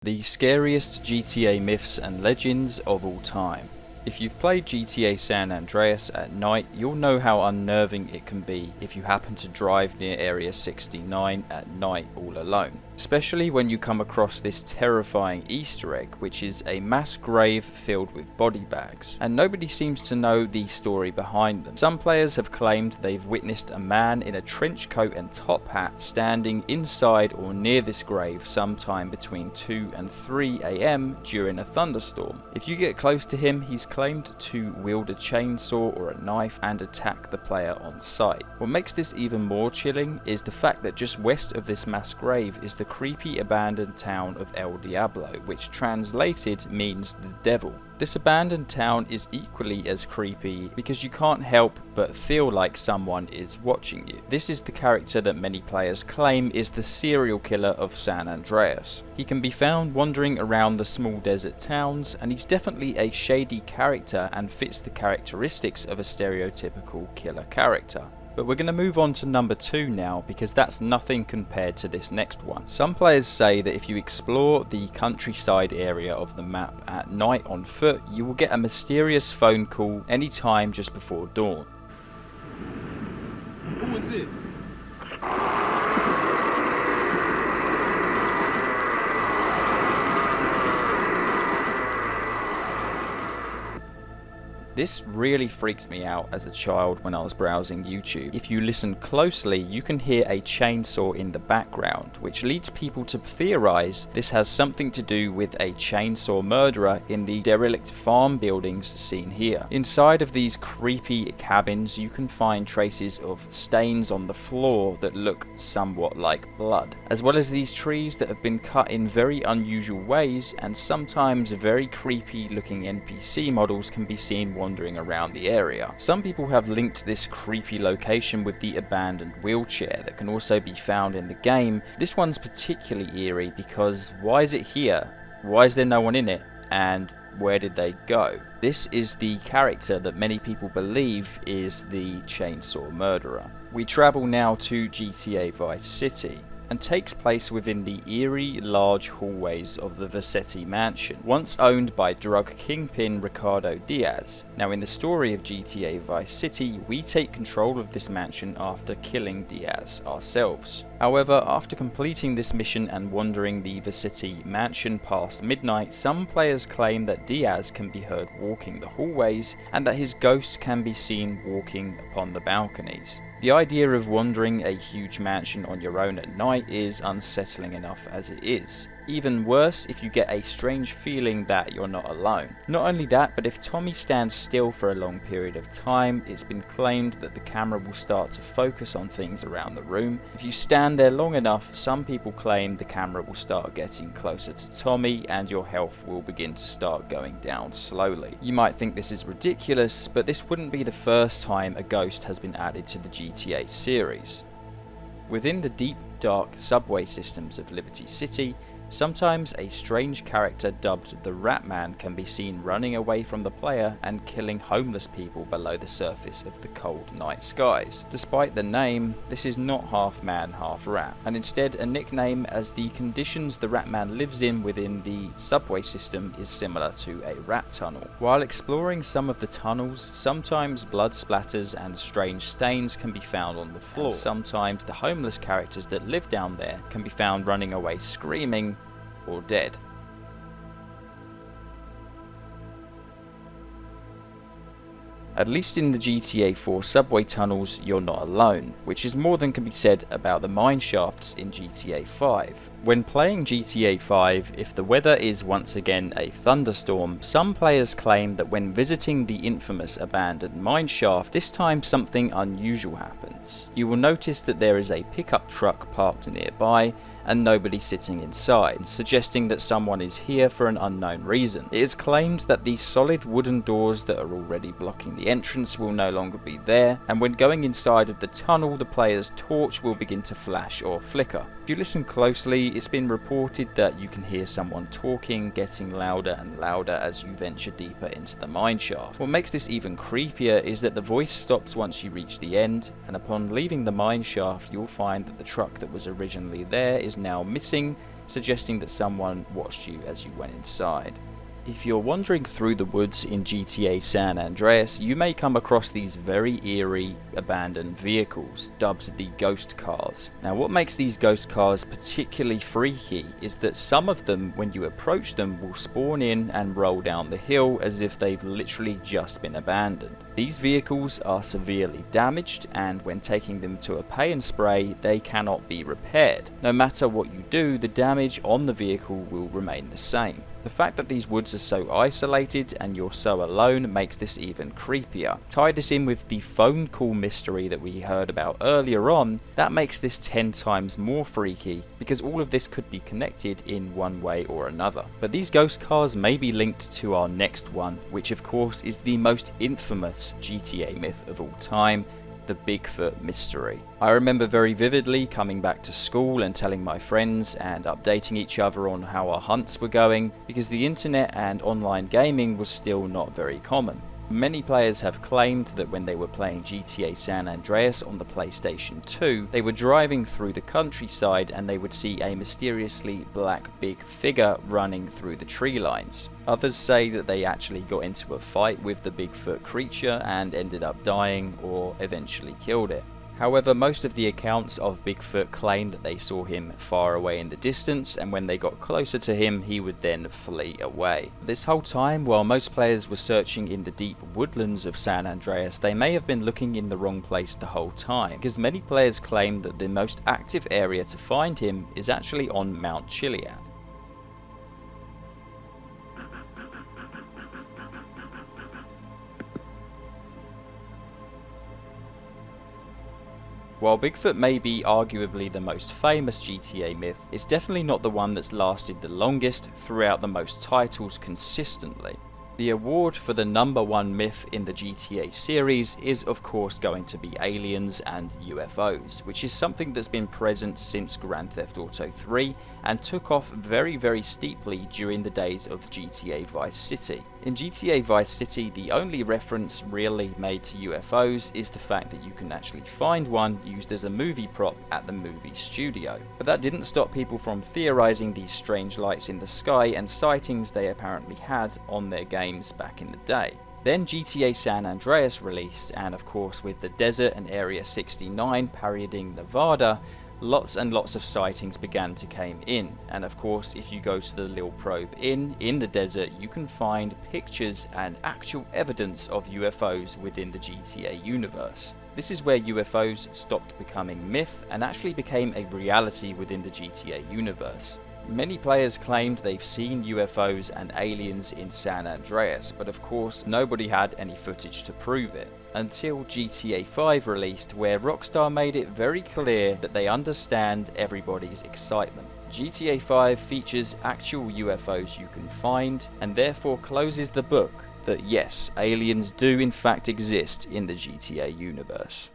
The scariest GTA myths and legends of all time. If you've played GTA San Andreas at night, you'll know how unnerving it can be if you happen to drive near Area 69 at night all alone. Especially when you come across this terrifying Easter egg, which is a mass grave filled with body bags, and nobody seems to know the story behind them. Some players have claimed they've witnessed a man in a trench coat and top hat standing inside or near this grave sometime between 2 and 3 AM during a thunderstorm. If you get close to him, he's claimed to wield a chainsaw or a knife and attack the player on sight. What makes this even more chilling is the fact that just west of this mass grave is the creepy abandoned town of El Diablo, which translated means the devil. This abandoned town is equally as creepy because you can't help but feel like someone is watching you. This is the character that many players claim is the serial killer of San Andreas. He can be found wandering around the small desert towns, and he's definitely a shady character and fits the characteristics of a stereotypical killer character. But we're going to move on to number 2 now, because that's nothing compared to this next one. Some players say that if you explore the countryside area of the map at night on foot, you will get a mysterious phone call anytime just before dawn. Who is this? This really freaked me out as a child when I was browsing YouTube. If you listen closely, you can hear a chainsaw in the background, which leads people to theorize this has something to do with a chainsaw murderer in the derelict farm buildings seen here. Inside of these creepy cabins, you can find traces of stains on the floor that look somewhat like blood, as well as these trees that have been cut in very unusual ways, and sometimes very creepy looking NPC models can be seen wandering around the area. Some people have linked this creepy location with the abandoned wheelchair that can also be found in the game. This one's particularly eerie because why is it here? Why is there no one in it? And where did they go? This is the character that many people believe is the chainsaw murderer. We travel now to GTA Vice City, and takes place within the eerie, large hallways of the Vassetti mansion, once owned by drug kingpin Ricardo Diaz. Now, in the story of GTA Vice City, we take control of this mansion after killing Diaz ourselves. However, after completing this mission and wandering the Vassetti mansion past midnight, some players claim that Diaz can be heard walking the hallways and that his ghost can be seen walking upon the balconies. The idea of wandering a huge mansion on your own at night is unsettling enough as it is. Even worse if you get a strange feeling that you're not alone. Not only that, but if Tommy stands still for a long period of time, it's been claimed that the camera will start to focus on things around the room. If you stand there long enough, some people claim the camera will start getting closer to Tommy and your health will begin to start going down slowly. You might think this is ridiculous, but this wouldn't be the first time a ghost has been added to the GTA series. Within the deep, dark subway systems of Liberty City, sometimes a strange character dubbed the Ratman can be seen running away from the player and killing homeless people below the surface of the cold night skies. Despite the name, this is not half man, half rat, and instead a nickname, as the conditions the Ratman lives in within the subway system is similar to a rat tunnel. While exploring some of the tunnels, sometimes blood splatters and strange stains can be found on the floor. And sometimes the homeless characters that live down there can be found running away screaming or dead. At least in the GTA 4 subway tunnels, you're not alone, which is more than can be said about the mineshafts in GTA 5. When playing GTA 5, if the weather is once again a thunderstorm, some players claim that when visiting the infamous abandoned mineshaft, this time something unusual happens. You will notice that there is a pickup truck parked nearby and nobody sitting inside, suggesting that someone is here for an unknown reason. It is claimed that the solid wooden doors that are already blocking the entrance will no longer be there, and when going inside of the tunnel, the player's torch will begin to flash or flicker. If you listen closely, it's been reported that you can hear someone talking, getting louder and louder as you venture deeper into the mineshaft. What makes this even creepier is that the voice stops once you reach the end, and upon leaving the mineshaft, you'll find that the truck that was originally there is now missing, suggesting that someone watched you as you went inside. If you're wandering through the woods in GTA San Andreas, you may come across these very eerie abandoned vehicles, dubbed the ghost cars. Now what makes these ghost cars particularly freaky is that some of them, when you approach them, will spawn in and roll down the hill as if they've literally just been abandoned. These vehicles are severely damaged, and when taking them to a pay and spray, they cannot be repaired. No matter what you do, the damage on the vehicle will remain the same. The fact that these woods are so isolated and you're so alone makes this even creepier. Tie this in with the phone call mystery that we heard about earlier on, that makes this 10 times more freaky, because all of this could be connected in one way or another. But these ghost cars may be linked to our next one, which of course is the most infamous GTA myth of all time, the Bigfoot mystery. I remember very vividly coming back to school and telling my friends and updating each other on how our hunts were going, because the internet and online gaming was still not very common. Many players have claimed that when they were playing GTA San Andreas on the PlayStation 2, they were driving through the countryside and they would see a mysteriously black big figure running through the tree lines. Others say that they actually got into a fight with the Bigfoot creature and ended up dying or eventually killed it. However, most of the accounts of Bigfoot claim that they saw him far away in the distance, and when they got closer to him, he would then flee away. This whole time, while most players were searching in the deep woodlands of San Andreas, they may have been looking in the wrong place the whole time, because many players claim that the most active area to find him is actually on Mount Chiliad. While Bigfoot may be arguably the most famous GTA myth, it's definitely not the one that's lasted the longest throughout the most titles consistently. The award for the #1 myth in the GTA series is of course going to be aliens and UFOs, which is something that's been present since Grand Theft Auto 3 and took off very steeply during the days of GTA Vice City. In GTA Vice City, the only reference really made to UFOs is the fact that you can actually find one used as a movie prop at the movie studio. But that didn't stop people from theorizing these strange lights in the sky and sightings they apparently had on their games back in the day. Then GTA San Andreas released, and of course with the desert and Area 69 parodying Nevada, lots and lots of sightings began to come in, and of course if you go to the Lil Probe Inn in the desert, you can find pictures and actual evidence of UFOs within the GTA universe. This is where UFOs stopped becoming myth and actually became a reality within the GTA universe. Many players claimed they've seen UFOs and aliens in San Andreas, but of course nobody had any footage to prove it. Until GTA 5 released, where Rockstar made it very clear that they understand everybody's excitement. GTA 5 features actual UFOs you can find, and therefore closes the book that yes, aliens do in fact exist in the GTA universe.